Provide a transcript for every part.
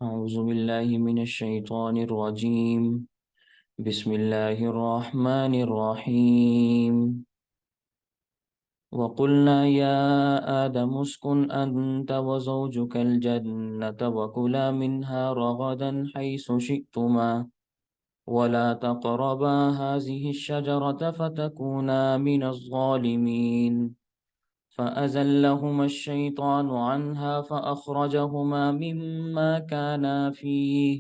أعوذ بالله من الشيطان الرجيم. بسم الله الرحمن الرحيم. وقلنا يا آدم اسكن أنت وزوجك الجنة وكلا منها رغدا حيث شئتما ولا تقربا هذه الشجرة فتكونا من الظالمين. فأزلهما الشيطان عنها فأخرجهما مما كانا فيه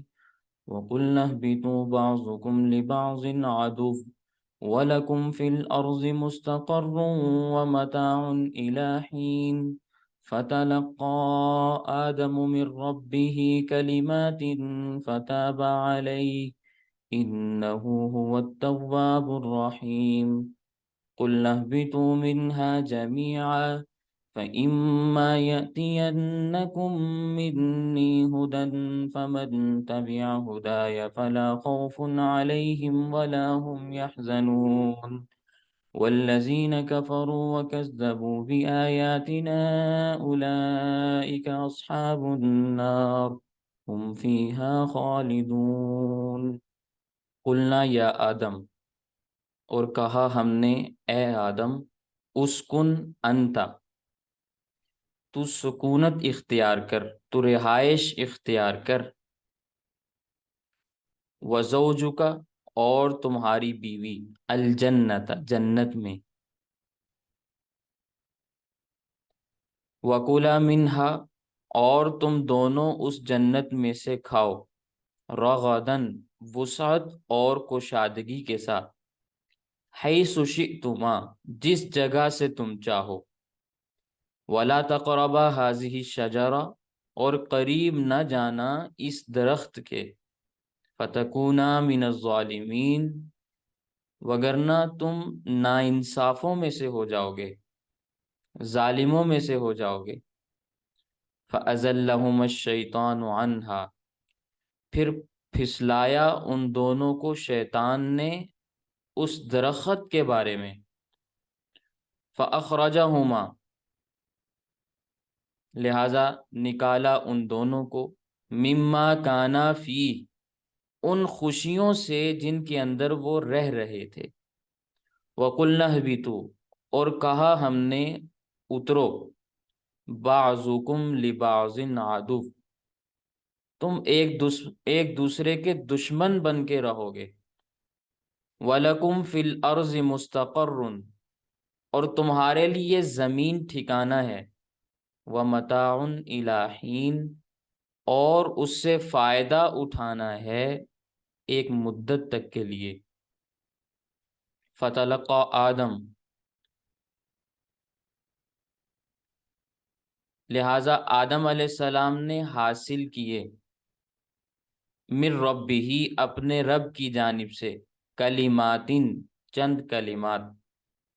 وقلنا اهبطوا بعضكم لبعض عدو ولكم في الأرض مستقر ومتاع إلى حين. فتلقى آدم من ربه كلمات فتاب عليه إنه هو التواب الرحيم. قلنا اهبطوا منها جميعا فإما يأتينكم مني هدى فمن تبع هداي فلا خوف عليهم ولا هم يحزنون والذين كفروا وكذبوا بآياتنا أولئك أصحاب النار هم فيها خالدون. قلنا یا آدم، اور کہا ہم نے اے آدم، اسکن انتا، تو سکونت اختیار کر، تو رہائش اختیار کر، وزوجکا، اور تمہاری بیوی، الجنت، جنت میں، وکلا منہا، اور تم دونوں اس جنت میں سے کھاؤ، رغدن، وسعت اور کشادگی کے ساتھ، حیث شئتما، جس جگہ سے تم چاہو، ولا تقربا هذه الشجرہ، اور قریب نہ جانا اس درخت کے، فتکونا من الظالمین، وگرنہ تم ناانصافوں میں سے ہو جاؤ گے، ظالموں میں سے ہو جاؤ گے۔ فأزلہم الشیطان عنہا، پھر پھسلایا ان دونوں کو شیطان نے اس درخت کے بارے میں، فأخرجہما، لہذا نکالا ان دونوں کو، مما کانا فی، ان خوشیوں سے جن کے اندر وہ رہ رہے تھے، وَقُلْنَا اهْبِطُوا، اور کہا ہم نے اترو، بعضکم لبعض عدو، تم ایک دوسرے کے دشمن بن کے رہو گے، وَلَكُمْ فِي الْأَرْضِ مُسْتَقَرٌّ، اور تمہارے لیے زمین ٹھکانہ ہے، وَمَتَاعٌ إِلَىٰ حِینٍ، اور اس سے فائدہ اٹھانا ہے ایک مدت تک کے لیے۔ فتلقى آدم، لہٰذا آدم علیہ السلام نے حاصل کیے، من ربہ، اپنے رب کی جانب سے، کلمات، چند کلمات،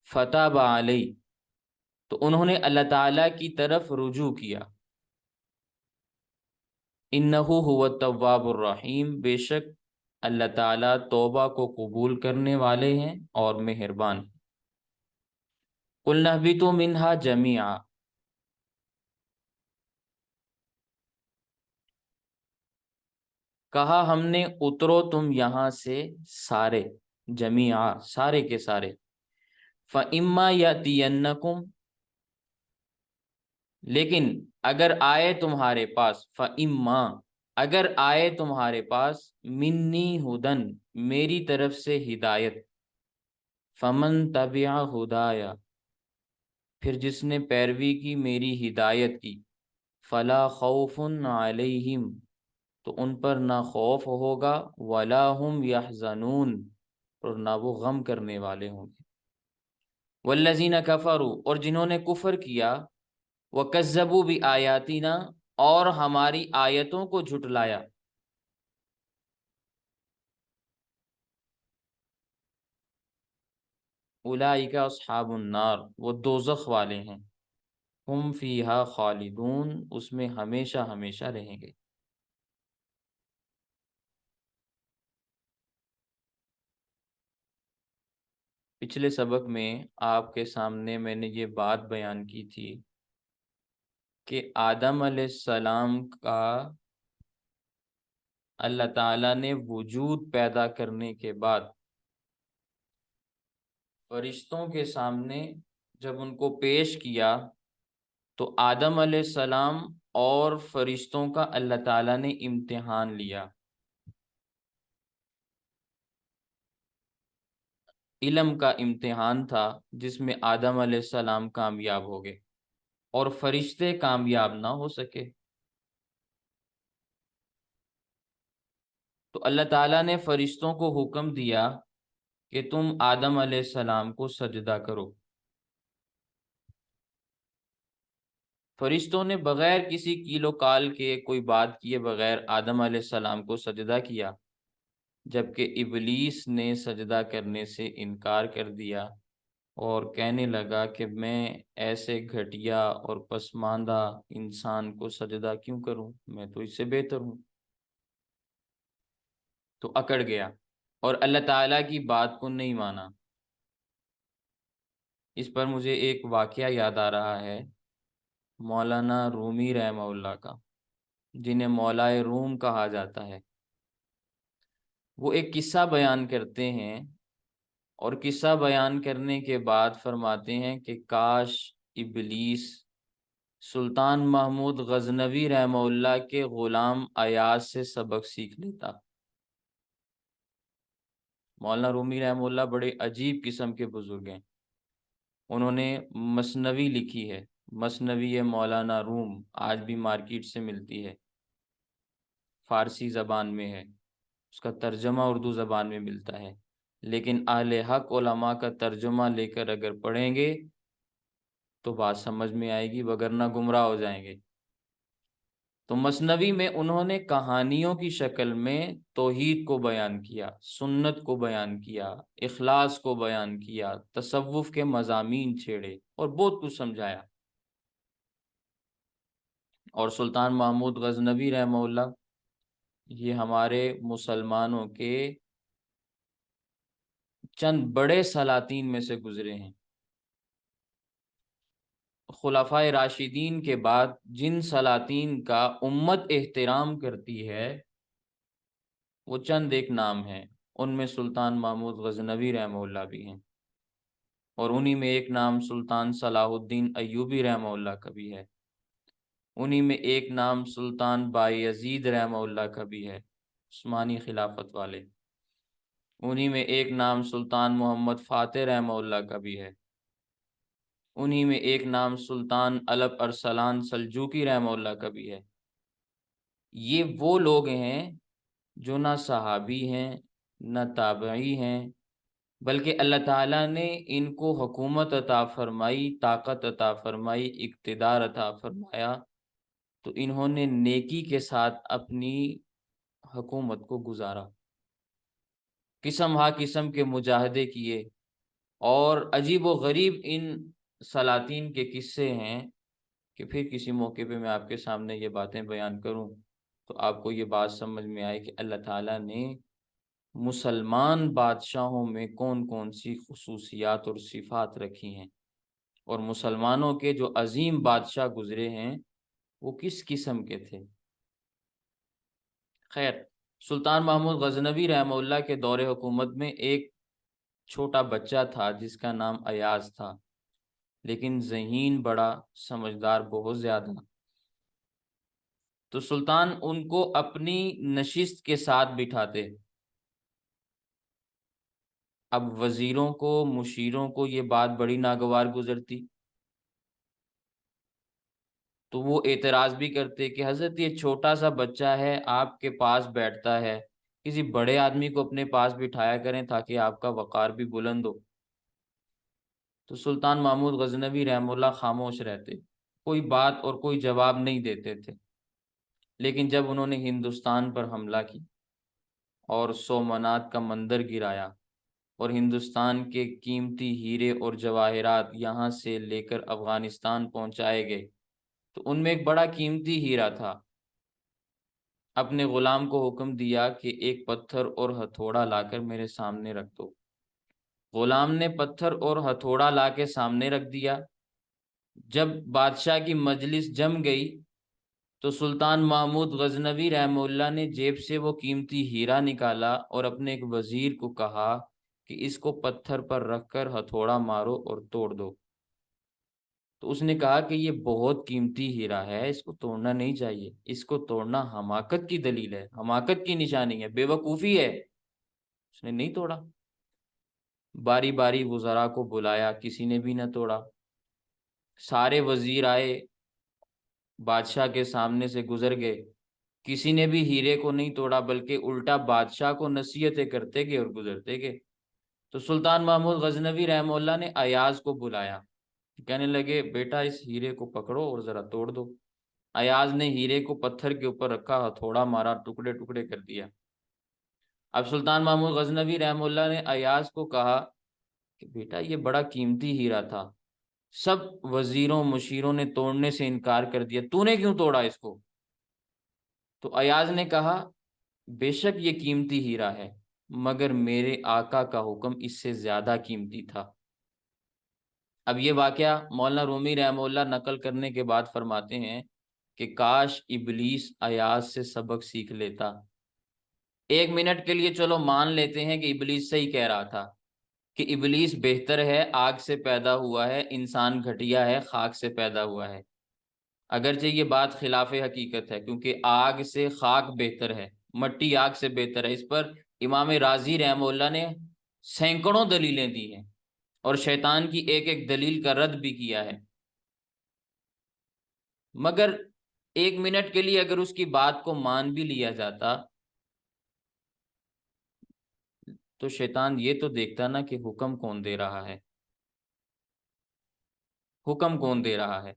فتاب علیہ، تو انہوں نے اللہ تعالیٰ کی طرف رجوع کیا، انہ هو التواب الرحیم، بے شک اللہ تعالیٰ توبہ کو قبول کرنے والے ہیں اور مہربان۔ قلنا اہبطوا منہا جمیعا، کہا ہم نے اترو تم یہاں سے سارے، جمیعا، سارے کے سارے، فَإِمَّا يَأْتِيَنَّكُمْ، لیکن اگر آئے تمہارے پاس، فَإِمَّا، اگر آئے تمہارے پاس، منی ہدن، میری طرف سے ہدایت، فمن تبع ہدایا، پھر جس نے پیروی کی میری ہدایت کی، فلا خوف علیہم، تو ان پر نہ خوف ہوگا، ولا هم یحزنون، اور نہ وہ غم کرنے والے ہوں گے۔ والذین کفروا، اور جنہوں نے کفر کیا، وکذبوا بآیاتنا، اور ہماری آیتوں کو جھٹلایا، اولئک اصحاب النار، وہ دوزخ والے ہیں، ہم فیہا خالدون، اس میں ہمیشہ ہمیشہ رہیں گے۔ پچھلے سبق میں آپ کے سامنے میں نے یہ بات بیان کی تھی کہ آدم علیہ السلام کا اللہ تعالیٰ نے وجود پیدا کرنے کے بعد فرشتوں کے سامنے جب ان کو پیش کیا تو آدم علیہ السلام اور فرشتوں کا اللہ تعالیٰ نے امتحان لیا۔ علم کا امتحان تھا جس میں آدم علیہ السلام کامیاب ہو گئے اور فرشتے کامیاب نہ ہو سکے۔ تو اللہ تعالیٰ نے فرشتوں کو حکم دیا کہ تم آدم علیہ السلام کو سجدہ کرو۔ فرشتوں نے بغیر کسی کیل و کال کے، کوئی بات کیے بغیر آدم علیہ السلام کو سجدہ کیا، جبکہ ابلیس نے سجدہ کرنے سے انکار کر دیا اور کہنے لگا کہ میں ایسے گھٹیا اور پسماندہ انسان کو سجدہ کیوں کروں، میں تو اس سے بہتر ہوں۔ تو اکڑ گیا اور اللہ تعالیٰ کی بات کو نہیں مانا۔ اس پر مجھے ایک واقعہ یاد آ رہا ہے مولانا رومی رحمہ اللہ کا، جنہیں مولائے روم کہا جاتا ہے۔ وہ ایک قصہ بیان کرتے ہیں اور قصہ بیان کرنے کے بعد فرماتے ہیں کہ کاش ابلیس سلطان محمود غزنوی رحمہ اللہ کے غلام ایاز سے سبق سیکھ لیتا۔ مولانا رومی رحمہ اللہ بڑے عجیب قسم کے بزرگ ہیں۔ انہوں نے مثنوی لکھی ہے، مثنوی مولانا روم، آج بھی مارکیٹ سے ملتی ہے، فارسی زبان میں ہے، اس کا ترجمہ اردو زبان میں ملتا ہے، لیکن اہل حق علماء کا ترجمہ لے کر اگر پڑھیں گے تو بات سمجھ میں آئے گی، وگرنہ گمراہ ہو جائیں گے۔ تو مثنوی میں انہوں نے کہانیوں کی شکل میں توحید کو بیان کیا، سنت کو بیان کیا، اخلاص کو بیان کیا، تصوف کے مضامین چھیڑے اور بہت کچھ سمجھایا۔ اور سلطان محمود غزنوی رحمہ اللہ یہ ہمارے مسلمانوں کے چند بڑے سلاطین میں سے گزرے ہیں۔ خلفائے راشدین کے بعد جن سلاطین کا امت احترام کرتی ہے وہ چند ایک نام ہیں، ان میں سلطان محمود غزنوی رحمہ اللہ بھی ہیں، اور انہی میں ایک نام سلطان صلاح الدین ایوبی رحمہ اللہ کا بھی ہے، انہی میں ایک نام سلطان بایزید رحمہ اللہ کا بھی ہے، عثمانی خلافت والے، انہی میں ایک نام سلطان محمد فاتح رحمہ اللہ کا بھی ہے، انہی میں ایک نام سلطان الپ ارسلان سلجوقی رحمہ اللہ کا بھی ہے۔ یہ وہ لوگ ہیں جو نہ صحابی ہیں نہ تابعی ہیں، بلکہ اللہ تعالیٰ نے ان کو حکومت عطا فرمائی، طاقت عطا فرمائی، اقتدار عطا فرمایا، تو انہوں نے نیکی کے ساتھ اپنی حکومت کو گزارا، قسم ہا قسم کے مجاہدے کیے، اور عجیب و غریب ان سلاطین کے قصے ہیں کہ پھر کسی موقع پہ میں آپ کے سامنے یہ باتیں بیان کروں تو آپ کو یہ بات سمجھ میں آئے کہ اللہ تعالیٰ نے مسلمان بادشاہوں میں کون کون سی خصوصیات اور صفات رکھی ہیں، اور مسلمانوں کے جو عظیم بادشاہ گزرے ہیں وہ کس قسم کے تھے۔ خیر، سلطان محمود غزنوی رحمہ اللہ کے دور حکومت میں ایک چھوٹا بچہ تھا جس کا نام ایاز تھا، لیکن ذہین بڑا، سمجھدار بہت زیادہ۔ تو سلطان ان کو اپنی نشست کے ساتھ بٹھاتے۔ اب وزیروں کو، مشیروں کو یہ بات بڑی ناگوار گزرتی، تو وہ اعتراض بھی کرتے کہ حضرت یہ چھوٹا سا بچہ ہے، آپ کے پاس بیٹھتا ہے، کسی بڑے آدمی کو اپنے پاس بٹھایا کریں تاکہ آپ کا وقار بھی بلند ہو۔ تو سلطان محمود غزنوی رحمہ اللہ خاموش رہتے، کوئی بات اور کوئی جواب نہیں دیتے تھے۔ لیکن جب انہوں نے ہندوستان پر حملہ کی اور سومنات کا مندر گرایا اور ہندوستان کے قیمتی ہیرے اور جواہرات یہاں سے لے کر افغانستان پہنچائے گئے، تو ان میں ایک بڑا قیمتی ہیرا تھا۔ اپنے غلام کو حکم دیا کہ ایک پتھر اور ہتھوڑا لا کر میرے سامنے رکھ دو۔ غلام نے پتھر اور ہتھوڑا لا کے سامنے رکھ دیا۔ جب بادشاہ کی مجلس جم گئی تو سلطان محمود غزنوی رحمہ اللہ نے جیب سے وہ قیمتی ہیرا نکالا اور اپنے ایک وزیر کو کہا کہ اس کو پتھر پر رکھ کر ہتھوڑا مارو اور توڑ دو۔ تو اس نے کہا کہ یہ بہت قیمتی ہیرا ہے، اس کو توڑنا نہیں چاہیے، اس کو توڑنا حماقت کی دلیل ہے، حماقت کی نشانی ہے، بے وقوفی ہے۔ اس نے نہیں توڑا۔ باری باری وزراء کو بلایا، کسی نے بھی نہ توڑا۔ سارے وزیر آئے، بادشاہ کے سامنے سے گزر گئے، کسی نے بھی ہیرے کو نہیں توڑا، بلکہ الٹا بادشاہ کو نصیحتیں کرتے گئے اور گزرتے گئے۔ تو سلطان محمود غزنوی رحمہ اللہ نے ایاز کو بلایا، کہنے لگے بیٹا اس ہیرے کو پکڑو اور ذرا توڑ دو۔ ایاز نے ہیرے کو پتھر کے اوپر رکھا، ہتھوڑا مارا، ٹکڑے ٹکڑے کر دیا۔ اب سلطان محمود غزنوی رحمہ اللہ نے ایاز کو کہا کہ بیٹا یہ بڑا قیمتی ہیرا تھا، سب وزیروں مشیروں نے توڑنے سے انکار کر دیا، تو نے کیوں توڑا اس کو؟ تو ایاز نے کہا بے شک یہ قیمتی ہیرا ہے، مگر میرے آقا کا حکم اس سے زیادہ قیمتی تھا۔ اب یہ واقعہ مولانا رومی رحمہ اللہ نقل کرنے کے بعد فرماتے ہیں کہ کاش ابلیس ایاز سے سبق سیکھ لیتا۔ ایک منٹ کے لیے چلو مان لیتے ہیں کہ ابلیس صحیح کہہ رہا تھا، کہ ابلیس بہتر ہے، آگ سے پیدا ہوا ہے، انسان گھٹیا ہے، خاک سے پیدا ہوا ہے۔ اگرچہ یہ بات خلاف حقیقت ہے، کیونکہ آگ سے خاک بہتر ہے، مٹی آگ سے بہتر ہے۔ اس پر امام راضی رحمہ اللہ نے سینکڑوں دلیلیں دی ہیں اور شیطان کی ایک ایک دلیل کا رد بھی کیا ہے۔ مگر ایک منٹ کے لیے اگر اس کی بات کو مان بھی لیا جاتا تو شیطان یہ تو دیکھتا نا کہ حکم کون دے رہا ہے، حکم کون دے رہا ہے۔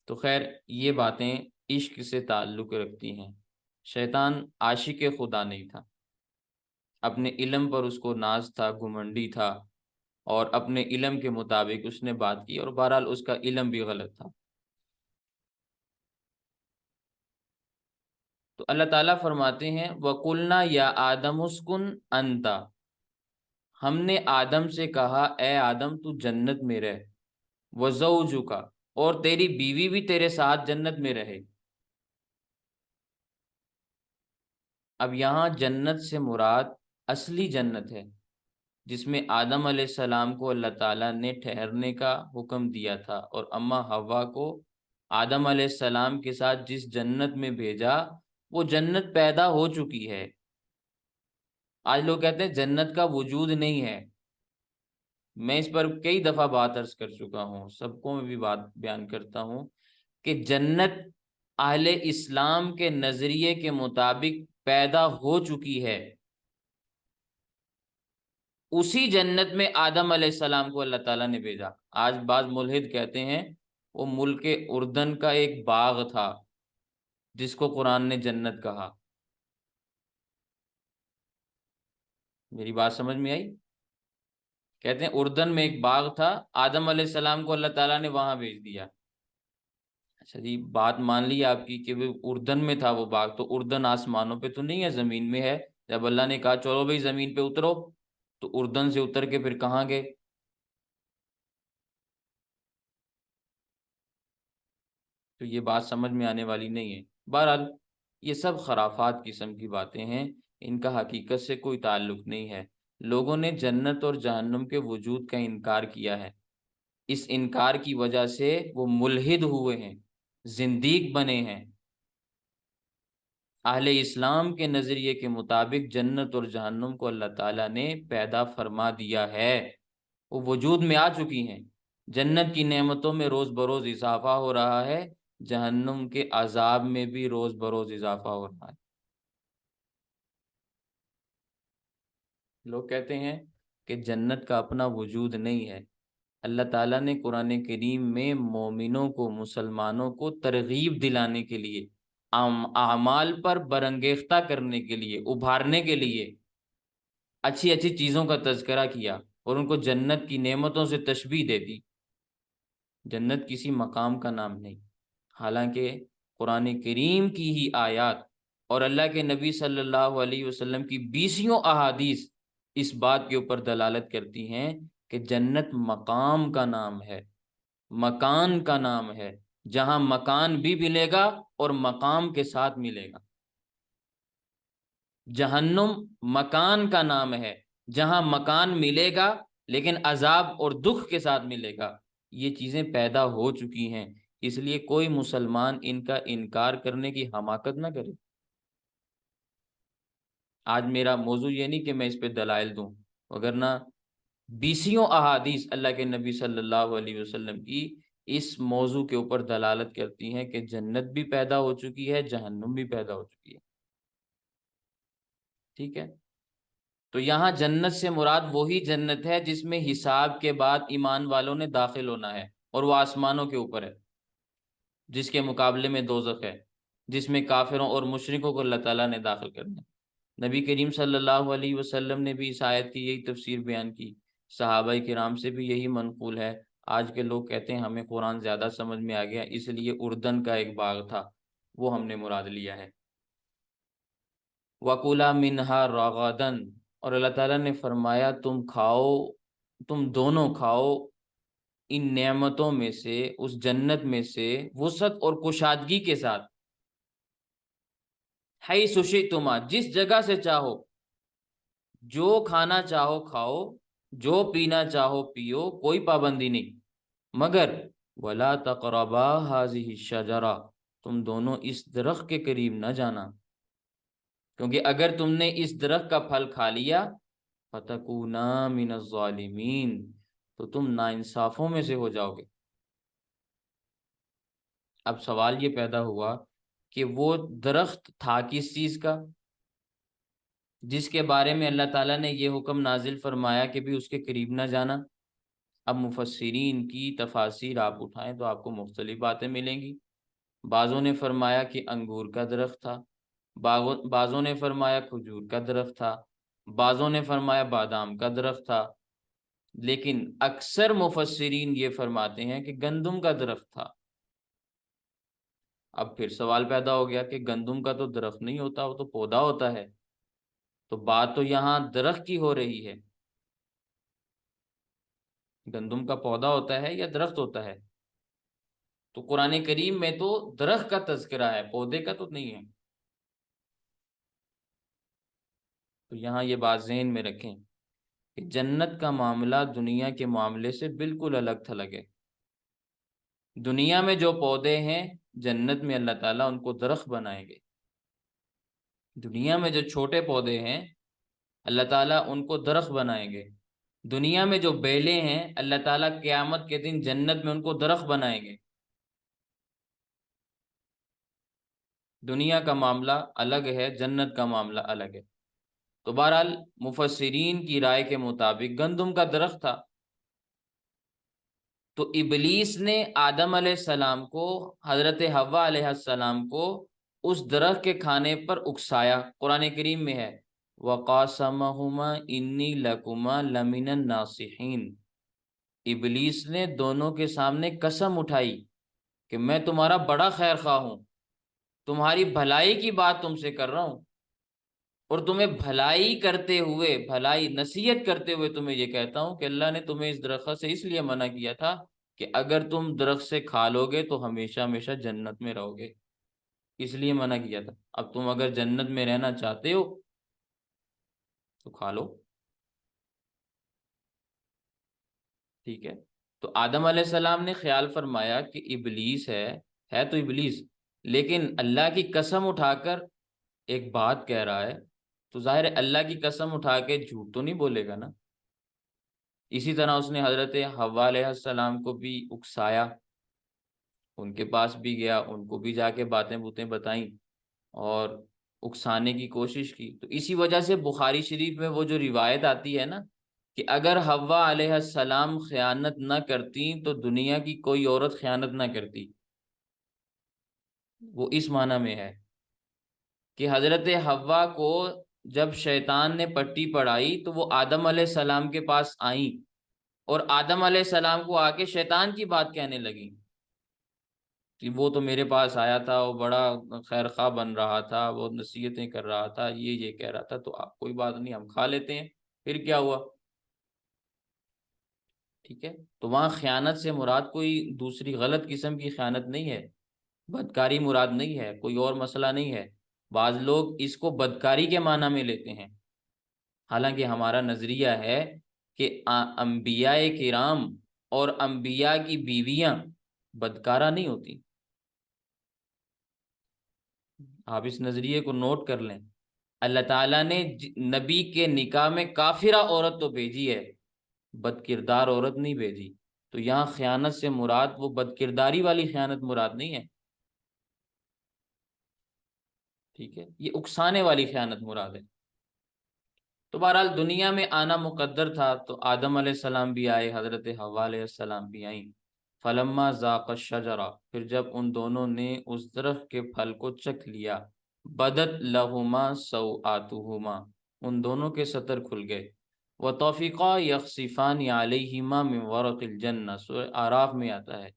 تو خیر یہ باتیں عشق سے تعلق رکھتی ہیں۔ شیطان عاشق خدا نہیں تھا، اپنے علم پر اس کو ناز تھا، گھمنڈی تھا، اور اپنے علم کے مطابق اس نے بات کی، اور بہرحال اس کا علم بھی غلط تھا۔ تو اللہ تعالیٰ فرماتے ہیں وَقُلْنَا يَا آدَمُ اسْكُنْ أَنْتَ، ہم نے آدم سے کہا اے آدم تو جنت میں رہ، وَزَوْجُكَ، اور تیری بیوی بھی تیرے ساتھ جنت میں رہے۔ اب یہاں جنت سے مراد اصلی جنت ہے، جس میں آدم علیہ السلام کو اللہ تعالیٰ نے ٹھہرنے کا حکم دیا تھا، اور اماں حوا کو آدم علیہ السلام کے ساتھ جس جنت میں بھیجا وہ جنت پیدا ہو چکی ہے۔ آج لوگ کہتے ہیں جنت کا وجود نہیں ہے، میں اس پر کئی دفعہ بات عرض کر چکا ہوں، سب کو میں بھی بات بیان کرتا ہوں کہ جنت اہل اسلام کے نظریے کے مطابق پیدا ہو چکی ہے۔ اسی جنت میں آدم علیہ السلام کو اللہ تعالیٰ نے بھیجا۔ آج بعض ملحد کہتے ہیں وہ ملک اردن کا ایک باغ تھا جس کو قرآن نے جنت کہا۔ میری بات سمجھ میں آئی؟ کہتے ہیں اردن میں ایک باغ تھا، آدم علیہ السلام کو اللہ تعالیٰ نے وہاں بھیج دیا۔ اچھا جی، بات مان لی آپ کی کہ وہ اردن میں تھا وہ باغ، تو اردن آسمانوں پہ تو نہیں ہے، زمین میں ہے۔ جب اللہ نے کہا چلو بھائی زمین پہ اترو، تو اردن سے اتر کے پھر کہاں گئے؟ تو یہ بات سمجھ میں آنے والی نہیں ہے۔ بہرحال یہ سب خرافات قسم کی باتیں ہیں، ان کا حقیقت سے کوئی تعلق نہیں ہے۔ لوگوں نے جنت اور جہنم کے وجود کا انکار کیا ہے، اس انکار کی وجہ سے وہ ملحد ہوئے ہیں، زندیق بنے ہیں۔ اہل اسلام کے نظریے کے مطابق جنت اور جہنم کو اللہ تعالیٰ نے پیدا فرما دیا ہے، وہ وجود میں آ چکی ہیں۔ جنت کی نعمتوں میں روز بروز اضافہ ہو رہا ہے، جہنم کے عذاب میں بھی روز بروز اضافہ ہو رہا ہے۔ لوگ کہتے ہیں کہ جنت کا اپنا وجود نہیں ہے۔ اللہ تعالیٰ نے قرآن کریم میں مومنوں کو، مسلمانوں کو ترغیب دلانے کے لیے، اعمال پر برانگیختہ کرنے کے لیے، ابھارنے کے لیے اچھی اچھی چیزوں کا تذکرہ کیا اور ان کو جنت کی نعمتوں سے تشبیہ دے دی۔ جنت کسی مقام کا نام نہیں، حالانکہ قرآن کریم کی ہی آیات اور اللہ کے نبی صلی اللہ علیہ وسلم کی 20 احادیث اس بات کے اوپر دلالت کرتی ہیں کہ جنت مقام کا نام ہے، مکان کا نام ہے۔ جہاں مکان بھی ملے گا اور مقام کے ساتھ ملے گا۔ جہنم مکان کا نام ہے، جہاں مکان ملے گا لیکن عذاب اور دکھ کے ساتھ ملے گا۔ یہ چیزیں پیدا ہو چکی ہیں، اس لیے کوئی مسلمان ان کا انکار کرنے کی حماقت نہ کرے۔ آج میرا موضوع یہ نہیں کہ میں اس پہ دلائل دوں، وگرنہ بیسیوں احادیث اللہ کے نبی صلی اللہ علیہ وسلم کی اس موضوع کے اوپر دلالت کرتی ہیں کہ جنت بھی پیدا ہو چکی ہے، جہنم بھی پیدا ہو چکی ہے۔ ٹھیک ہے، تو یہاں جنت سے مراد وہی جنت ہے جس میں حساب کے بعد ایمان والوں نے داخل ہونا ہے، اور وہ آسمانوں کے اوپر ہے، جس کے مقابلے میں دوزخ ہے، جس میں کافروں اور مشرکوں کو اللہ تعالیٰ نے داخل کرنا ہے۔ نبی کریم صلی اللہ علیہ وسلم نے بھی اس آیت کی یہی تفسیر بیان کی، صحابہ کرام سے بھی یہی منقول ہے۔ آج کے لوگ کہتے ہیں ہمیں قرآن زیادہ سمجھ میں آ گیا، اس لیے اردن کا ایک باغ تھا وہ ہم نے مراد لیا ہے۔ وَكُلَا مِنْهَا رَغَدًا، اور اللہ تعالیٰ نے فرمایا تم کھاؤ، تم دونوں کھاؤ ان نعمتوں میں سے، اس جنت میں سے وسعت اور کشادگی کے ساتھ، حیث شئتما، جس جگہ سے چاہو، جو کھانا چاہو کھاؤ، جو پینا چاہو پیو، کوئی پابندی نہیں، مگر وَلَا تَقْرَبَا هَٰذِهِ الشَّجَرَةَ، تم دونوں اس درخت کے قریب نہ جانا، کیونکہ اگر تم نے اس درخت کا پھل کھا لیا فَتَكُونَا مِنَ الظَّالِمِينَ، تو تم ناانصافوں میں سے ہو جاؤ گے۔ اب سوال یہ پیدا ہوا کہ وہ درخت تھا کس چیز کا جس کے بارے میں اللہ تعالیٰ نے یہ حکم نازل فرمایا کہ بھی اس کے قریب نہ جانا؟ اب مفسرین کی تفاسیر آپ اٹھائیں تو آپ کو مختلف باتیں ملیں گی۔ بعضوں نے فرمایا کہ انگور کا درخت تھا، بعضوں نے فرمایا کھجور کا درخت تھا، بعضوں نے فرمایا بادام کا درخت تھا، لیکن اکثر مفسرین یہ فرماتے ہیں کہ گندم کا درخت تھا۔ اب پھر سوال پیدا ہو گیا کہ گندم کا تو درخت نہیں ہوتا، وہ تو پودا ہوتا ہے، تو بات تو یہاں درخت کی ہو رہی ہے۔ گندم کا پودا ہوتا ہے یا درخت ہوتا ہے؟ تو قرآن کریم میں تو درخت کا تذکرہ ہے، پودے کا تو نہیں ہے۔ تو یہاں یہ بات ذہن میں رکھیں کہ جنت کا معاملہ دنیا کے معاملے سے بالکل الگ تھلگ ہے۔ دنیا میں جو پودے ہیں جنت میں اللہ تعالیٰ ان کو درخت بنائیں گے۔ دنیا میں جو چھوٹے پودے ہیں اللہ تعالیٰ ان کو درخت بنائیں گے۔ دنیا میں جو بیلیں ہیں اللہ تعالیٰ قیامت کے دن جنت میں ان کو درخت بنائیں گے۔ دنیا کا معاملہ الگ ہے، جنت کا معاملہ الگ ہے۔ تو بہرحال مفسرین کی رائے کے مطابق گندم کا درخت تھا۔ تو ابلیس نے آدم علیہ السلام کو، حضرت حوا علیہ السلام کو اس درخت کے کھانے پر اکسایا۔ قرآن کریم میں ہے وَقَاسَمَهُمَا إِنِّي لَكُمَا لَمِنَ النَّاصِحِينَ، ابلیس نے دونوں کے سامنے قسم اٹھائی کہ میں تمہارا بڑا خیر خواہ ہوں، تمہاری بھلائی کی بات تم سے کر رہا ہوں، اور تمہیں بھلائی کرتے ہوئے، بھلائی نصیحت کرتے ہوئے تمہیں یہ کہتا ہوں کہ اللہ نے تمہیں اس درخت سے اس لیے منع کیا تھا کہ اگر تم درخت سے کھا لو گے تو ہمیشہ ہمیشہ جنت میں رہو گے، اس لیے منع کیا تھا۔ اب تم اگر جنت میں رہنا چاہتے ہو تو کھا لو۔ ٹھیک ہے، تو آدم علیہ السلام نے خیال فرمایا کہ ابلیس ہے تو ابلیس، لیکن اللہ کی قسم اٹھا کر ایک بات کہہ رہا ہے، تو ظاہر ہے اللہ کی قسم اٹھا کے جھوٹ تو نہیں بولے گا نا۔ اسی طرح اس نے حضرت حوا علیہ السلام کو بھی اکسایا، ان کے پاس بھی گیا، ان کو بھی جا کے باتیں بتائیں اور اکسانے کی کوشش کی۔ تو اسی وجہ سے بخاری شریف میں وہ جو روایت آتی ہے نا کہ اگر حوا علیہ السلام خیانت نہ کرتی تو دنیا کی کوئی عورت خیانت نہ کرتی، وہ اس معنی میں ہے کہ حضرت حوا کو جب شیطان نے پٹی پڑھائی تو وہ آدم علیہ السلام کے پاس آئیں، اور آدم علیہ السلام کو آ کے شیطان کی بات کہنے لگیں کہ وہ تو میرے پاس آیا تھا، وہ بڑا خیر خواہ بن رہا تھا، وہ نصیحتیں کر رہا تھا، یہ کہہ رہا تھا، تو آپ کوئی بات نہیں ہم کھا لیتے ہیں۔ پھر کیا ہوا؟ ٹھیک ہے، تو وہاں خیانت سے مراد کوئی دوسری غلط قسم کی خیانت نہیں ہے، بدکاری مراد نہیں ہے، کوئی اور مسئلہ نہیں ہے۔ بعض لوگ اس کو بدکاری کے معنی میں لیتے ہیں، حالانکہ ہمارا نظریہ ہے کہ انبیاء کرام اور انبیاء کی بیویاں بدکارہ نہیں ہوتی۔ آپ اس نظریے کو نوٹ کر لیں، اللہ تعالیٰ نے نبی کے نکاح میں کافرہ عورت تو بھیجی ہے، بد کردار عورت نہیں بھیجی، تو یہاں خیانت سے مراد وہ بد کرداری والی خیانت مراد نہیں ہے، ٹھیک ہے، یہ اکسانے والی خیانت مراد ہے۔ تو بہرحال دنیا میں آنا مقدر تھا، تو آدم علیہ السلام بھی آئے، حضرت حوا علیہ السلام بھی آئیں۔ فلما ذاق الشجرہ، پھر جب ان دونوں نے اس درخت کے پھل کو چکھ لیا، بدت لہما سوآتہما، ان دونوں کے ستر کھل گئے، وطفقا یخصفان علیہما من ورق الجنہ، سورہ اعراف میں آتا ہے،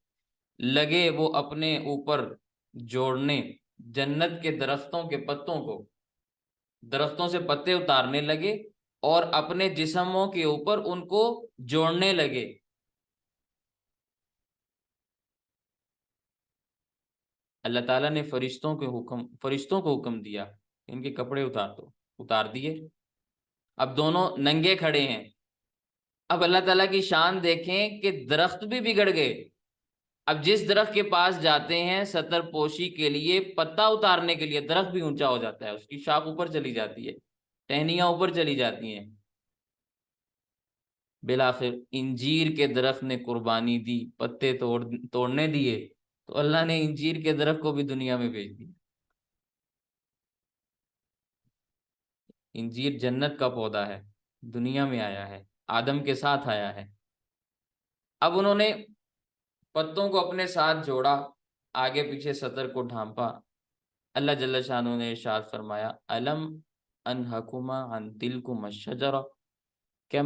لگے وہ اپنے اوپر جوڑنے جنت کے درختوں کے پتوں کو، درختوں سے پتے اتارنے لگے اور اپنے جسموں کے اوپر ان کو جوڑنے لگے۔ اللہ تعالیٰ نے فرشتوں کو حکم دیا ان کے کپڑے اتار دو، اتار دیے، اب دونوں ننگے کھڑے ہیں۔ اب اللہ تعالیٰ کی شان دیکھیں کہ درخت بھی بگڑ گئے، اب جس درخت کے پاس جاتے ہیں ستر پوشی کے لیے، پتا اتارنے کے لیے، درخت بھی اونچا ہو جاتا ہے، اس کی شاخ اوپر چلی جاتی ہے، ٹہنیاں اوپر چلی جاتی ہیں۔ بالآخر انجیر کے درخت نے قربانی دی، پتے توڑنے دیے، تو اللہ نے انجیر کے درخت کو بھی دنیا میں بھیج دیا۔ انجیر جنت کا پودا ہے، دنیا میں آیا ہے، آدم کے ساتھ آیا ہے۔ اب انہوں نے پتوں کو اپنے ساتھ جوڑا، آگے پیچھے سطر کو ڈھانپا۔ اللہ جل شانہ نے ارشاد فرمایا، الم انہکما عن تلکما الشجرہ، کیا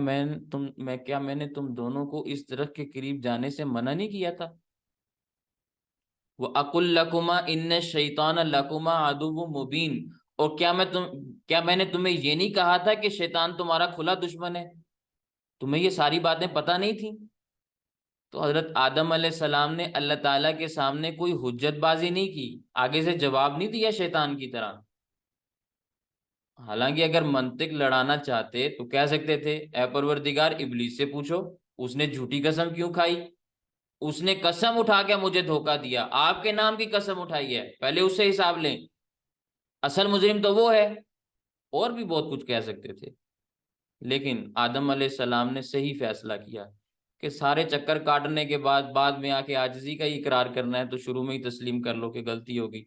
میں نے تم دونوں کو اس درخت کے قریب جانے سے منع نہیں کیا تھا؟ وَأَقُلْ لَكُمَا إِنَّ الشَّيْطَانَ لَكُمَا عَدُوٌّ مُبِينٌ، اور کیا میں نے تمہیں یہ نہیں کہا تھا کہ شیطان تمہارا کھلا دشمن ہے؟ تمہیں یہ ساری باتیں پتہ نہیں تھیں؟ تو حضرت آدم علیہ السلام نے اللہ تعالیٰ کے سامنے کوئی حجت بازی نہیں کی، آگے سے جواب نہیں دیا شیطان کی طرح۔ حالانکہ اگر منطق لڑانا چاہتے تو کہہ سکتے تھے، اے پروردگار ابلیس سے پوچھو اس نے جھوٹی قسم کیوں کھائی، اس نے قسم اٹھا کے مجھے دھوکہ دیا، آپ کے نام کی قسم اٹھائی ہے، پہلے اس سے حساب لیں، اصل مجرم تو وہ ہے۔ اور بھی بہت کچھ کہہ سکتے تھے، لیکن آدم علیہ السلام نے صحیح فیصلہ کیا کہ سارے چکر کاٹنے کے بعد میں آ کے عاجزی کا ہی اقرار کرنا ہے، تو شروع میں ہی تسلیم کر لو کہ غلطی ہوگی،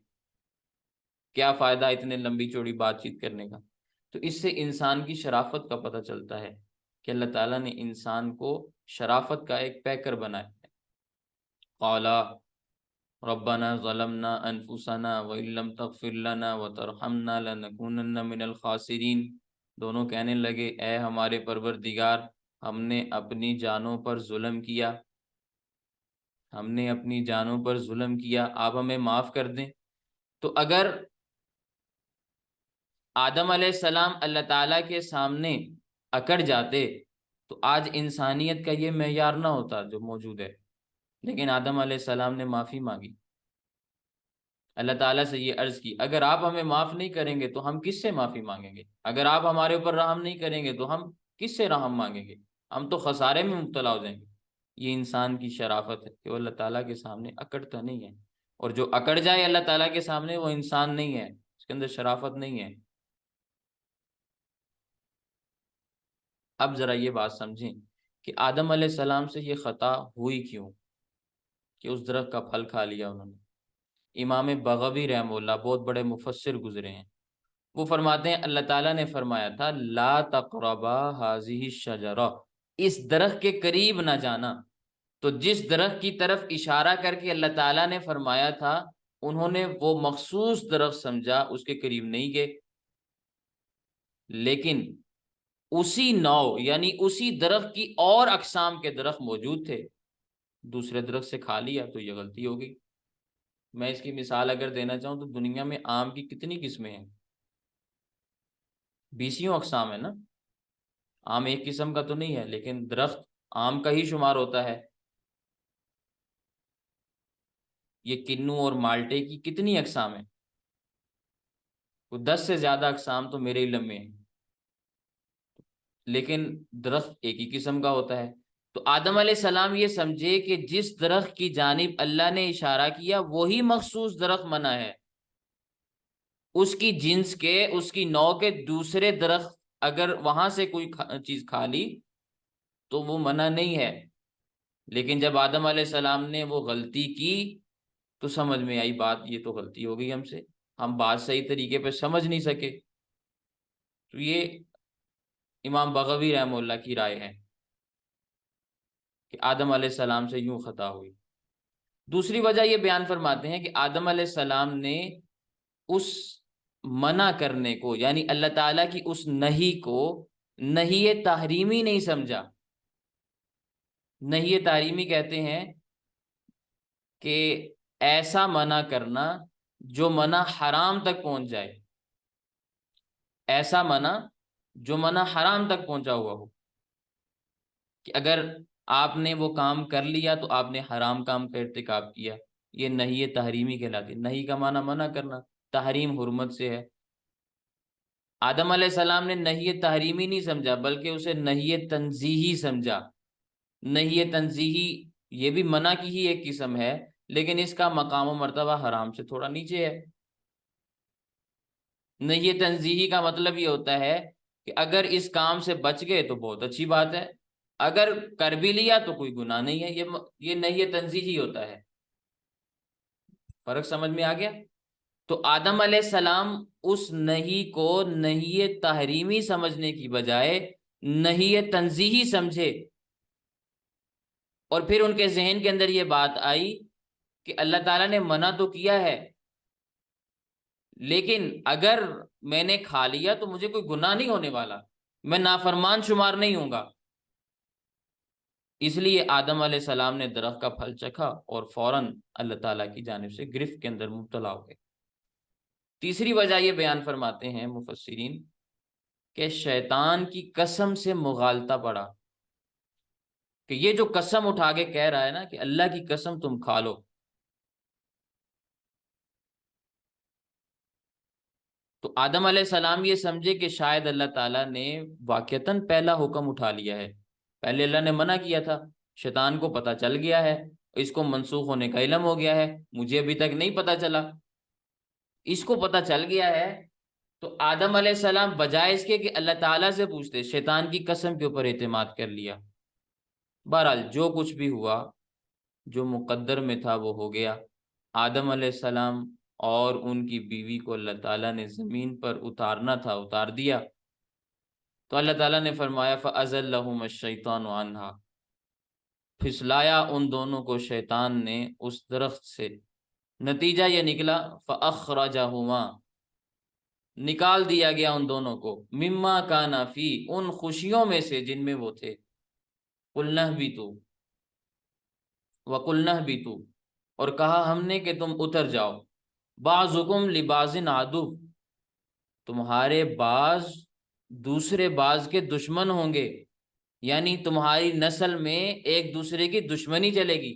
کیا فائدہ اتنے لمبی چوڑی بات چیت کرنے کا۔ تو اس سے انسان کی شرافت کا پتہ چلتا ہے کہ اللہ تعالیٰ نے انسان کو شرافت کا ایک پیکر بنایا ہے۔ قالا ربنا ظلمنا انفسنا وان لم تغفر لنا وترحمنا لنکونن من الخاسرین، دونوں کہنے لگے، اے ہمارے پروردگار، ہم نے اپنی جانوں پر ظلم کیا، ہم نے اپنی جانوں پر ظلم کیا، آپ ہمیں معاف کر دیں۔ تو اگر آدم علیہ السلام اللہ تعالیٰ کے سامنے اکڑ جاتے تو آج انسانیت کا یہ معیار نہ ہوتا جو موجود ہے، لیکن آدم علیہ السلام نے معافی مانگی، اللہ تعالیٰ سے یہ عرض کی، اگر آپ ہمیں معاف نہیں کریں گے تو ہم کس سے معافی مانگیں گے؟ اگر آپ ہمارے اوپر رحم نہیں کریں گے تو ہم کس سے رحم مانگیں گے؟ ہم تو خسارے میں مبتلا ہو جائیں گے۔ یہ انسان کی شرافت ہے کہ وہ اللہ تعالیٰ کے سامنے اکڑتا نہیں ہے، اور جو اکڑ جائے اللہ تعالیٰ کے سامنے وہ انسان نہیں ہے، اس کے اندر شرافت نہیں ہے۔ اب ذرا یہ بات سمجھیں کہ آدم علیہ السلام سے یہ خطا ہوئی کیوں کہ اس درخت کا پھل کھا لیا انہوں نے؟ امام بغوی رحمہ اللہ بہت بڑے مفسر گزرے ہیں، وہ فرماتے ہیں اللہ تعالیٰ نے فرمایا تھا لا تقربا هذه الشجرہ، اس درخت کے قریب نہ جانا، تو جس درخت کی طرف اشارہ کر کے اللہ تعالیٰ نے فرمایا تھا انہوں نے وہ مخصوص درخت سمجھا، اس کے قریب نہیں گئے، لیکن اسی نوع یعنی اسی درخت کی اور اقسام کے درخت موجود تھے، دوسرے درخت سے کھا لیا تو یہ غلطی ہو گئی۔ میں اس کی مثال اگر دینا چاہوں تو دنیا میں آم کی کتنی قسمیں ہیں؟ بیسیوں اقسام ہے نا، آم ایک قسم کا تو نہیں ہے، لیکن درخت آم کا ہی شمار ہوتا ہے۔ یہ کنو اور مالٹے کی کتنی اقسام ہیں؟ 10 سے زیادہ اقسام تو میرے علم میں ہیں، لیکن درخت ایک ہی قسم کا ہوتا ہے۔ تو آدم علیہ السلام یہ سمجھے کہ جس درخت کی جانب اللہ نے اشارہ کیا وہی مخصوص درخت منع ہے، اس کی جنس کے، اس کی نوع کے دوسرے درخت اگر وہاں سے کوئی چیز کھا لی تو وہ منع نہیں ہے۔ لیکن جب آدم علیہ السلام نے وہ غلطی کی تو سمجھ میں آئی بات، یہ تو غلطی ہو گئی ہم سے، ہم بات صحیح طریقے پہ سمجھ نہیں سکے۔ تو یہ امام بغوی رحمہ اللہ کی رائے ہے کہ آدم علیہ السلام سے یوں خطا ہوئی۔ دوسری وجہ یہ بیان فرماتے ہیں کہ آدم علیہ السلام نے اس منع کرنے کو، یعنی اللہ تعالیٰ کی اس نہی کو نہی تحریمی نہیں سمجھا۔ نہی تحریمی کہتے ہیں کہ ایسا منع کرنا جو منع حرام تک پہنچ جائے، ایسا منع جو منع حرام تک پہنچا ہوا ہو، کہ اگر آپ نے وہ کام کر لیا تو آپ نے حرام کام کا ارتکاب کیا، یہ نہی تحریمی کہلاتی۔ نہی کا معنی منع کرنا، تحریم حرمت سے ہے۔ آدم علیہ السلام نے نہی تحریمی نہیں سمجھا بلکہ اسے نہی تنزیہی سمجھا۔ نہی تنزیہی یہ بھی منع کی ہی ایک قسم ہے، لیکن اس کا مقام و مرتبہ حرام سے تھوڑا نیچے ہے۔ نہی تنزیہی کا مطلب یہ ہوتا ہے کہ اگر اس کام سے بچ گئے تو بہت اچھی بات ہے، اگر کر بھی لیا تو کوئی گناہ نہیں ہے، یہ نہی تنزیہی ہوتا ہے۔ فرق سمجھ میں آ گیا؟ تو آدم علیہ السلام اس نہی کو نہی تحریمی سمجھنے کی بجائے نہی تنزیہی سمجھے، اور پھر ان کے ذہن کے اندر یہ بات آئی کہ اللہ تعالیٰ نے منع تو کیا ہے، لیکن اگر میں نے کھا لیا تو مجھے کوئی گناہ نہیں ہونے والا، میں نافرمان شمار نہیں ہوں گا۔ اس لیے آدم علیہ السلام نے درخت کا پھل چکھا اور فوراً اللہ تعالیٰ کی جانب سے گرفت کے اندر مبتلا ہو گئے۔ تیسری وجہ یہ بیان فرماتے ہیں مفسرین کہ شیطان کی قسم سے مغالطہ پڑا، کہ یہ جو قسم اٹھا کے کہہ رہا ہے نا کہ اللہ کی قسم تم کھا لو، تو آدم علیہ السلام یہ سمجھے کہ شاید اللہ تعالیٰ نے واقعتاً پہلا حکم اٹھا لیا ہے، پہلے اللہ نے منع کیا تھا، شیطان کو پتہ چل گیا ہے، اس کو منسوخ ہونے کا علم ہو گیا ہے، مجھے ابھی تک نہیں پتہ چلا، اس کو پتہ چل گیا ہے۔ تو آدم علیہ السلام بجائے اس کے کہ اللہ تعالیٰ سے پوچھتے، شیطان کی قسم کے اوپر اعتماد کر لیا۔ بہرحال جو کچھ بھی ہوا، جو مقدر میں تھا وہ ہو گیا۔ آدم علیہ السلام اور ان کی بیوی کو اللہ تعالیٰ نے زمین پر اتارنا تھا، اتار دیا۔ تو اللہ تعالیٰ نے فرمایا فَأَزَلَّهُمَا الشَّيْطَانُ عَنْهَا، پھسلایا ان دونوں کو شیطان نے اس درخت سے۔ نتیجہ یہ نکلا فَأَخْرَجَهُمَا، نکال دیا گیا ان دونوں کو، مما کانا فی، ان خوشیوں میں سے جن میں وہ تھے۔ قُلْنَا اهْبِطُوا وَقُلْنَا اهْبِطُوا، اور کہا ہم نے کہ تم اتر جاؤ، بعضکم لبعض عدو، تمہارے بعض دوسرے بعض کے دشمن ہوں گے، یعنی تمہاری نسل میں ایک دوسرے کی دشمنی چلے گی۔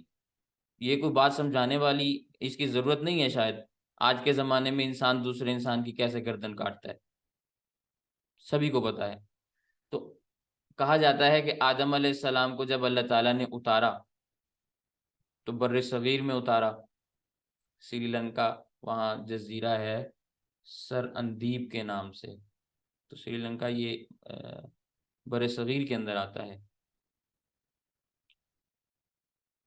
یہ کوئی بات سمجھانے والی اس کی ضرورت نہیں ہے شاید، آج کے زمانے میں انسان دوسرے انسان کی کیسے گردن کاٹتا ہے سبھی کو پتا ہے۔ تو کہا جاتا ہے کہ آدم علیہ السلام کو جب اللہ تعالیٰ نے اتارا تو بر صغیر میں اتارا، سری لنکا وہاں جزیرہ ہے سر اندیب کے نام سے، تو سری لنکا یہ بر صغیر کے اندر آتا ہے۔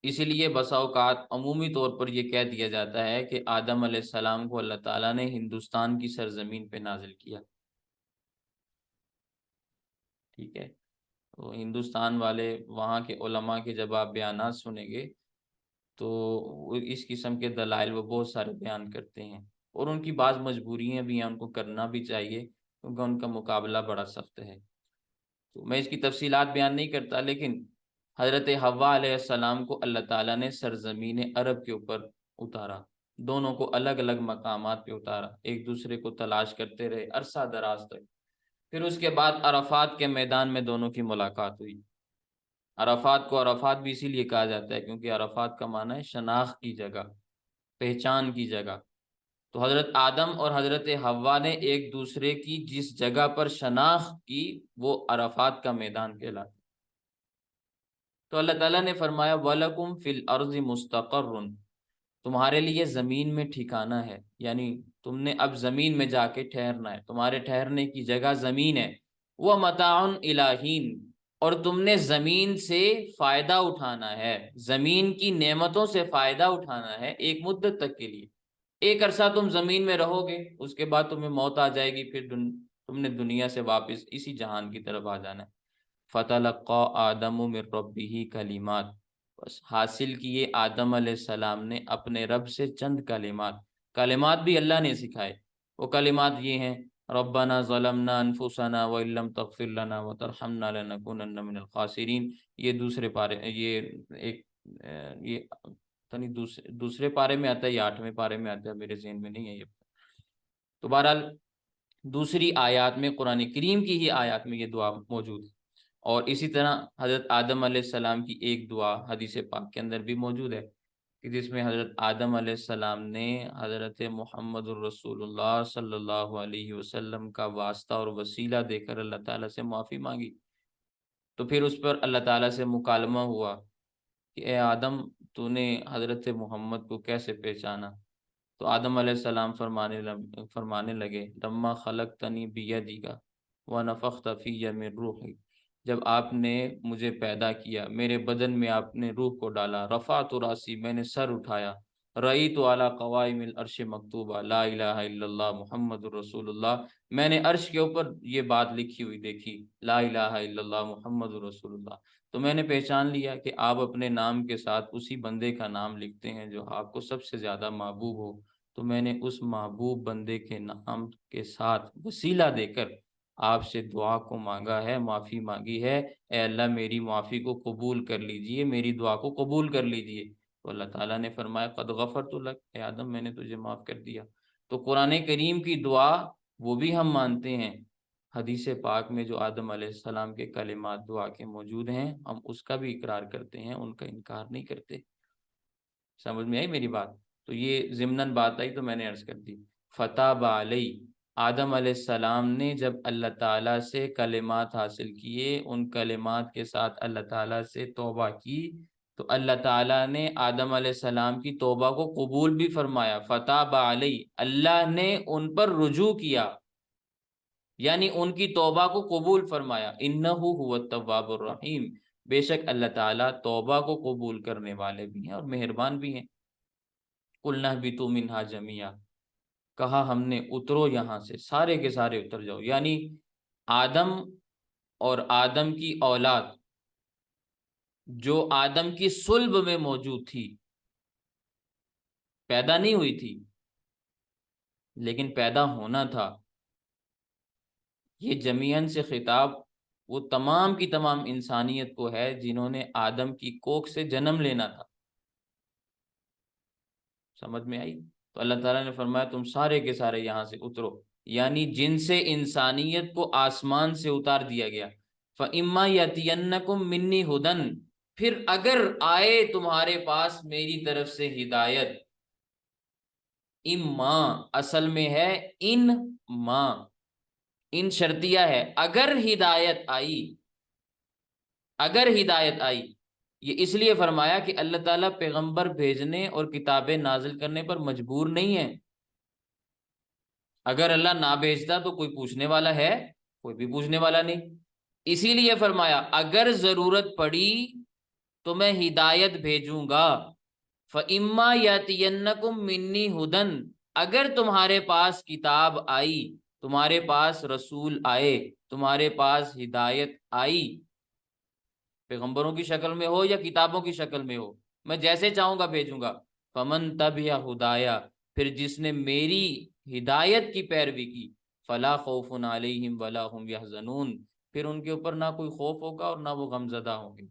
اسی لیے بسا اوقات عمومی طور پر یہ کہہ دیا جاتا ہے کہ آدم علیہ السلام کو اللہ تعالیٰ نے ہندوستان کی سرزمین پہ نازل کیا۔ ٹھیک ہے، تو ہندوستان والے وہاں کے علماء کے جب آپ بیانات سنیں گے تو اس قسم کے دلائل وہ بہت سارے بیان کرتے ہیں، اور ان کی بعض مجبوریاں بھی ہیں، ان کو کرنا بھی چاہیے کیونکہ ان کا مقابلہ بڑا سخت ہے۔ تو میں اس کی تفصیلات بیان نہیں کرتا، لیکن حضرت حوا علیہ السلام کو اللہ تعالیٰ نے سرزمین عرب کے اوپر اتارا، دونوں کو الگ الگ مقامات پہ اتارا، ایک دوسرے کو تلاش کرتے رہے عرصہ دراز تک، پھر اس کے بعد عرفات کے میدان میں دونوں کی ملاقات ہوئی۔ عرفات کو عرفات بھی اسی لیے کہا جاتا ہے کیونکہ عرفات کا معنی ہے شناخت کی جگہ، پہچان کی جگہ۔ تو حضرت آدم اور حضرت حوا نے ایک دوسرے کی جس جگہ پر شناخت کی وہ عرفات کا میدان کہلاتا۔ تو اللہ تعالیٰ نے فرمایا وَلَكُمْ فِي الْأَرْضِ مُسْتَقَرٌ، تمہارے لیے زمین میں ٹھکانہ ہے، یعنی تم نے اب زمین میں جا کے ٹھہرنا ہے، تمہارے ٹھہرنے کی جگہ زمین ہے۔ وَمَتَاعٌ إِلَىٰ حِینٍ، اور تم نے زمین سے فائدہ اٹھانا ہے، زمین کی نعمتوں سے فائدہ اٹھانا ہے ایک مدت تک کے لیے۔ ایک عرصہ تم زمین میں رہو گے، اس کے بعد تمہیں موت آ جائے گی، پھر تم نے دنیا سے واپس اسی جہان کی طرف آ جانا ہے۔ فَتَلَقَّىٰ آدَمُ مِن رَّبِّهِ کلمات، بس حاصل کیے آدم علیہ السلام نے اپنے رب سے چند کلمات، کلمات بھی اللہ نے سکھائے۔ وہ کلمات یہ ہیں ربنا ظلمنا انفسنا وان لم تغفر لنا وترحمنا لنکونن من الخاسرین۔ یہ دوسرے پارے، یہ ایک یہ تنی دوسرے پارے میں آتا ہے یا 8ویں پارے میں آتا ہے، میرے ذہن میں نہیں ہے یہ۔ تو بہرحال دوسری آیات میں، قرآن کریم کی ہی آیات میں یہ دعا موجود ہے۔ اور اسی طرح حضرت آدم علیہ السلام کی ایک دعا حدیث پاک کے اندر بھی موجود ہے کہ جس میں حضرت آدم علیہ السلام نے حضرت محمد الرسول اللہ صلی اللہ علیہ وسلم کا واسطہ اور وسیلہ دے کر اللہ تعالیٰ سے معافی مانگی۔ تو پھر اس پر اللہ تعالیٰ سے مکالمہ ہوا کہ اے آدم، تو نے حضرت محمد کو کیسے پہچانا؟ تو آدم علیہ السلام فرمانے لگے لما خلقتنی بیدیک ونفخت فی من روحی، جب آپ نے مجھے پیدا کیا، میرے بدن میں آپ نے روح کو ڈالا، رفعت راسی، میں نے سر اٹھایا، رأیت علی قوائم العرش مکتوبہ لا الہ الا اللہ محمد الرسول اللہ، میں نے عرش کے اوپر یہ بات لکھی ہوئی دیکھی لا الہ الا اللہ محمد الرسول اللہ۔ تو میں نے پہچان لیا کہ آپ اپنے نام کے ساتھ اسی بندے کا نام لکھتے ہیں جو آپ کو سب سے زیادہ محبوب ہو، تو میں نے اس محبوب بندے کے نام کے ساتھ وسیلہ دے کر آپ سے دعا کو مانگا ہے، معافی مانگی ہے۔ اے اللہ میری معافی کو قبول کر لیجئے، میری دعا کو قبول کر لیجئے۔ تو اللہ تعالیٰ نے فرمایا قد غفرت لک، اے آدم میں نے تجھے معاف کر دیا۔ تو قرآن کریم کی دعا وہ بھی ہم مانتے ہیں، حدیث پاک میں جو آدم علیہ السلام کے کلمات دعا کے موجود ہیں ہم اس کا بھی اقرار کرتے ہیں، ان کا انکار نہیں کرتے۔ سمجھ میں آئی میری بات؟ تو یہ ضمناً بات آئی تو میں نے عرض کر دی۔ فتاب علی، آدم علیہ السلام نے جب اللہ تعالیٰ سے کلمات حاصل کیے، ان کلمات کے ساتھ اللہ تعالیٰ سے توبہ کی، تو اللہ تعالیٰ نے آدم علیہ السلام کی توبہ کو قبول بھی فرمایا۔ فتاب علی، اللہ نے ان پر رجوع کیا، یعنی ان کی توبہ کو قبول فرمایا۔ انہ هو التواب الرحیم، بے شک اللہ تعالیٰ توبہ کو قبول کرنے والے بھی ہیں اور مہربان بھی ہیں۔ قلنا اہبطوا منہا جمیعا، کہا ہم نے اترو یہاں سے، سارے کے سارے اتر جاؤ، یعنی آدم اور آدم کی اولاد جو آدم کی صلب میں موجود تھی، پیدا نہیں ہوئی تھی لیکن پیدا ہونا تھا، یہ جمیعاً سے خطاب وہ تمام کی تمام انسانیت کو ہے جنہوں نے آدم کی کوکھ سے جنم لینا تھا۔ سمجھ میں آئی؟ تو اللہ تعالیٰ نے فرمایا تم سارے کے سارے یہاں سے اترو، یعنی جن سے انسانیت کو آسمان سے اتار دیا گیا۔ فَإِمَّا يَأْتِيَنَّكُم مِّنِّي هُدًى، پھر اگر آئے تمہارے پاس میری طرف سے ہدایت، اما اصل میں ہے ان ماں، ان شرطیہ ہے، اگر ہدایت آئی، اگر ہدایت آئی، یہ اس لیے فرمایا کہ اللہ تعالیٰ پیغمبر بھیجنے اور کتابیں نازل کرنے پر مجبور نہیں ہے۔ اگر اللہ نہ بھیجتا تو کوئی پوچھنے والا ہے؟ کوئی بھی پوچھنے والا نہیں۔ اسی لیے فرمایا اگر ضرورت پڑی تو میں ہدایت بھیجوں گا۔ فَإِمَّا يَأْتِيَنَّكُم مِّنِّي هُدًى، اگر تمہارے پاس کتاب آئی، تمہارے پاس رسول آئے، تمہارے پاس ہدایت آئی، پیغمبروں کی شکل میں ہو یا کتابوں کی شکل میں ہو، میں جیسے چاہوں گا بھیجوں گا۔ فمن تبع ہدایا، پھر جس نے میری ہدایت کی پیروی کی، فلا خوف علیہم ولا هم یحزنون، پھر ان کے اوپر نہ کوئی خوف ہوگا اور نہ وہ غم زدہ ہوں گے۔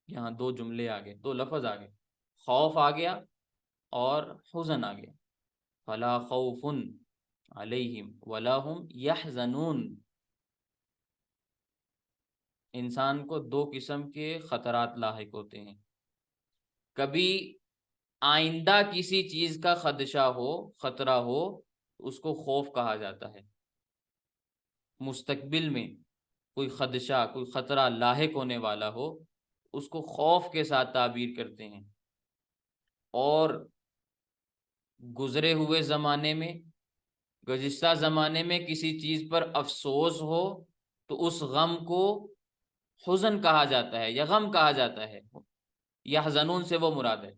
یہاں دو جملے آگے، دو لفظ آگے، خوف آ گیا اور حزن آ گیا۔ فلا خوف علیہم ولا هم یحزنون، انسان کو دو قسم کے خطرات لاحق ہوتے ہیں. کبھی آئندہ کسی چیز کا خدشہ ہو، خطرہ ہو، اس کو خوف کہا جاتا ہے. مستقبل میں کوئی خدشہ، کوئی خطرہ لاحق ہونے والا ہو، اس کو خوف کے ساتھ تعبیر کرتے ہیں. اور گزرے ہوئے زمانے میں، گزشتہ زمانے میں کسی چیز پر افسوس ہو تو اس غم کو حزن کہا جاتا ہے یا غم کہا جاتا ہے، یا حزنون سے وہ مراد ہے.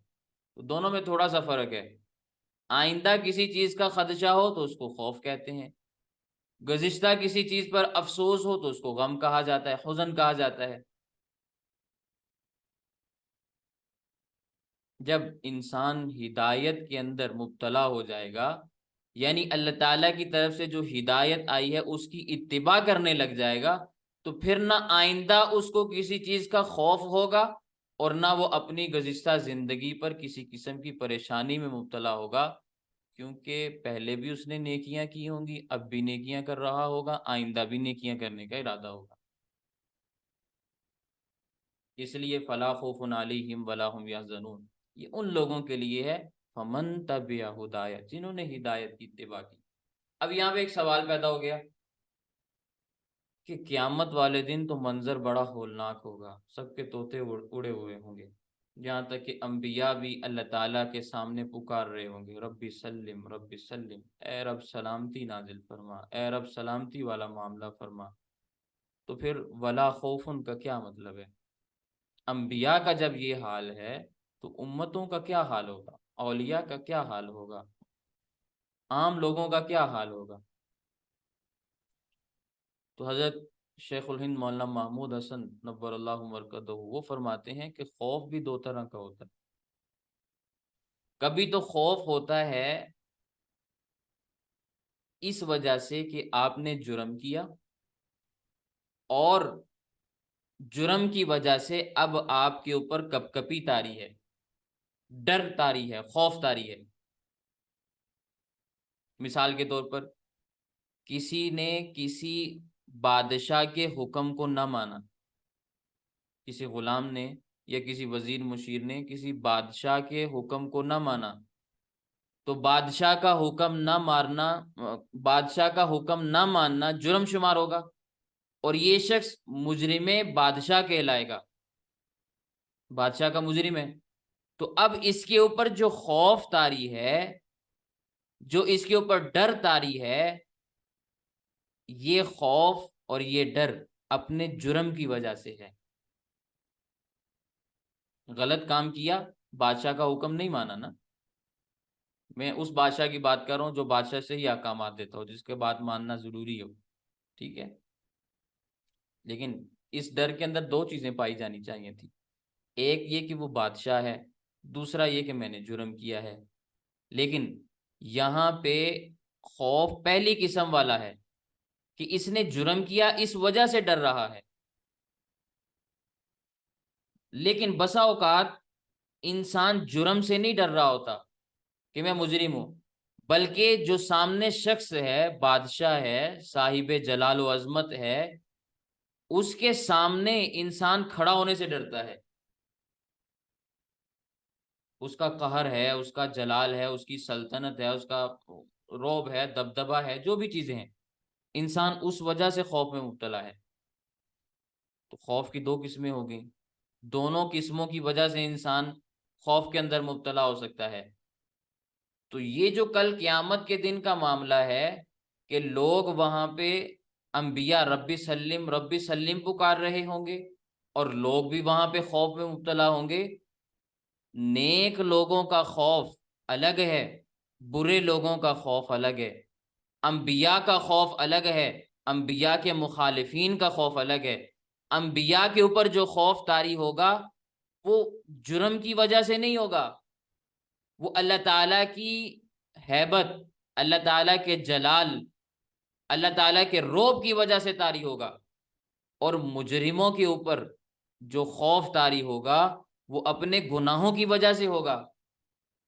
تو دونوں میں تھوڑا سا فرق ہے. آئندہ کسی چیز کا خدشہ ہو تو اس کو خوف کہتے ہیں، گزشتہ کسی چیز پر افسوس ہو تو اس کو غم کہا جاتا ہے، حزن کہا جاتا ہے. جب انسان ہدایت کے اندر مبتلا ہو جائے گا، یعنی اللہ تعالیٰ کی طرف سے جو ہدایت آئی ہے اس کی اتباع کرنے لگ جائے گا، تو پھر نہ آئندہ اس کو کسی چیز کا خوف ہوگا اور نہ وہ اپنی گزشتہ زندگی پر کسی قسم کی پریشانی میں مبتلا ہوگا، کیونکہ پہلے بھی اس نے نیکیاں کی ہوں گی، اب بھی نیکیاں کر رہا ہوگا، آئندہ بھی نیکیاں کرنے کا ارادہ ہوگا. اس لیے فلا خوف علیہم ولا هم یحزنون، یہ ان لوگوں کے لیے ہے فمن تبع ہدایہ، جنہوں نے ہدایت کی اتباع کی. اب یہاں پہ ایک سوال پیدا ہو گیا کہ قیامت والے دن تو منظر بڑا ہولناک ہوگا، سب کے طوطے اڑے ہوئے ہوں گے، جہاں تک کہ انبیاء بھی اللہ تعالیٰ کے سامنے پکار رہے ہوں گے ربی سلم ربی سلم، اے رب سلامتی نازل فرما، اے رب سلامتی والا معاملہ فرما. تو پھر ولا خوف کا کیا مطلب ہے؟ انبیاء کا جب یہ حال ہے تو امتوں کا کیا حال ہوگا، اولیاء کا کیا حال ہوگا، عام لوگوں کا کیا حال ہوگا؟ تو حضرت شیخ الہند مولانا محمود حسن نور اللہ مرکزہ وہ فرماتے ہیں کہ خوف بھی دو طرح کا ہوتا ہے. کبھی تو خوف ہوتا ہے اس وجہ سے کہ آپ نے جرم کیا اور جرم کی وجہ سے اب آپ کے اوپر کپ کپی طاری ہے، ڈر طاری ہے، خوف طاری ہے. مثال کے طور پر کسی نے کسی بادشاہ کے حکم کو نہ مانا، کسی غلام نے یا کسی وزیر مشیر نے کسی بادشاہ کے حکم کو نہ مانا، تو بادشاہ کا حکم نہ مارنا، بادشاہ کا حکم نہ ماننا جرم شمار ہوگا اور یہ شخص مجرم بادشاہ کہلائے گا، بادشاہ کا مجرم ہے. تو اب اس کے اوپر جو خوف طاری ہے، جو اس کے اوپر ڈر طاری ہے، یہ خوف اور یہ ڈر اپنے جرم کی وجہ سے ہے. غلط کام کیا، بادشاہ کا حکم نہیں مانا نا. میں اس بادشاہ کی بات کر رہا ہوں جو بادشاہ سے ہی احکامات دیتا ہو، جس کے بات ماننا ضروری ہو، ٹھیک ہے. لیکن اس ڈر کے اندر دو چیزیں پائی جانی چاہیے تھی، ایک یہ کہ وہ بادشاہ ہے، دوسرا یہ کہ میں نے جرم کیا ہے. لیکن یہاں پہ خوف پہلی قسم والا ہے کہ اس نے جرم کیا، اس وجہ سے ڈر رہا ہے. لیکن بسا اوقات انسان جرم سے نہیں ڈر رہا ہوتا کہ میں مجرم ہوں، بلکہ جو سامنے شخص ہے، بادشاہ ہے، صاحب جلال و عظمت ہے، اس کے سامنے انسان کھڑا ہونے سے ڈرتا ہے. اس کا قہر ہے، اس کا جلال ہے، اس کی سلطنت ہے، اس کا روب ہے، دبدبہ ہے، جو بھی چیزیں ہیں، انسان اس وجہ سے خوف میں مبتلا ہے. تو خوف کی دو قسمیں ہو گئیں، دونوں قسموں کی وجہ سے انسان خوف کے اندر مبتلا ہو سکتا ہے. تو یہ جو کل قیامت کے دن کا معاملہ ہے کہ لوگ وہاں پہ انبیاء ربی سلم پکار رہے ہوں گے اور لوگ بھی وہاں پہ خوف میں مبتلا ہوں گے. نیک لوگوں کا خوف الگ ہے، برے لوگوں کا خوف الگ ہے. انبیاء کا خوف الگ ہے، انبیاء کے مخالفین کا خوف الگ ہے. انبیاء کے اوپر جو خوف طاری ہوگا وہ جرم کی وجہ سے نہیں ہوگا، وہ اللہ تعالیٰ کی ہیبت، اللہ تعالیٰ کے جلال، اللہ تعالیٰ کے روب کی وجہ سے طاری ہوگا. اور مجرموں کے اوپر جو خوف طاری ہوگا وہ اپنے گناہوں کی وجہ سے ہوگا.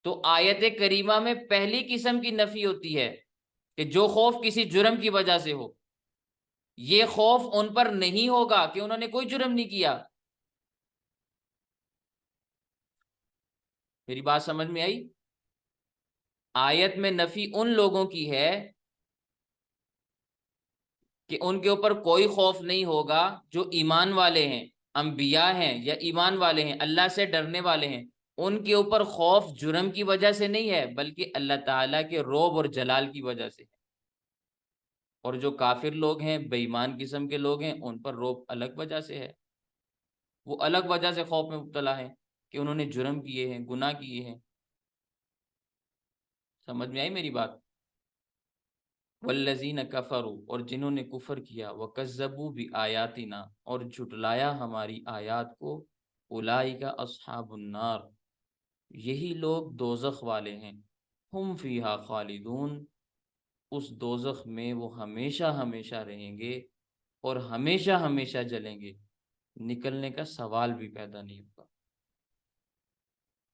تو آیت کریمہ میں پہلی قسم کی نفی ہوتی ہے کہ جو خوف کسی جرم کی وجہ سے ہو، یہ خوف ان پر نہیں ہوگا کہ انہوں نے کوئی جرم نہیں کیا۔ میری بات سمجھ میں آئی؟ آیت میں نفی ان لوگوں کی ہے کہ ان کے اوپر کوئی خوف نہیں ہوگا جو ایمان والے ہیں، انبیاء ہیں یا ایمان والے ہیں، اللہ سے ڈرنے والے ہیں، ان کے اوپر خوف جرم کی وجہ سے نہیں ہے بلکہ اللہ تعالیٰ کے رعب اور جلال کی وجہ سے ہے۔ اور جو کافر لوگ ہیں، بے ایمان قسم کے لوگ ہیں، ان پر رعب الگ وجہ سے ہے، وہ الگ وجہ سے خوف میں مبتلا ہیں کہ انہوں نے جرم کیے ہیں، گناہ کیے ہیں۔ سمجھ میں آئی میری بات؟ والذین کفروا، اور جنہوں نے کفر کیا، وکذبوا بآیاتنا، اور جھٹلایا ہماری آیات کو، اولئک اصحاب النار، یہی لوگ دوزخ والے ہیں، ہم فیہا خالدون، اس دوزخ میں وہ ہمیشہ ہمیشہ رہیں گے اور ہمیشہ ہمیشہ جلیں گے، نکلنے کا سوال بھی پیدا نہیں ہوگا۔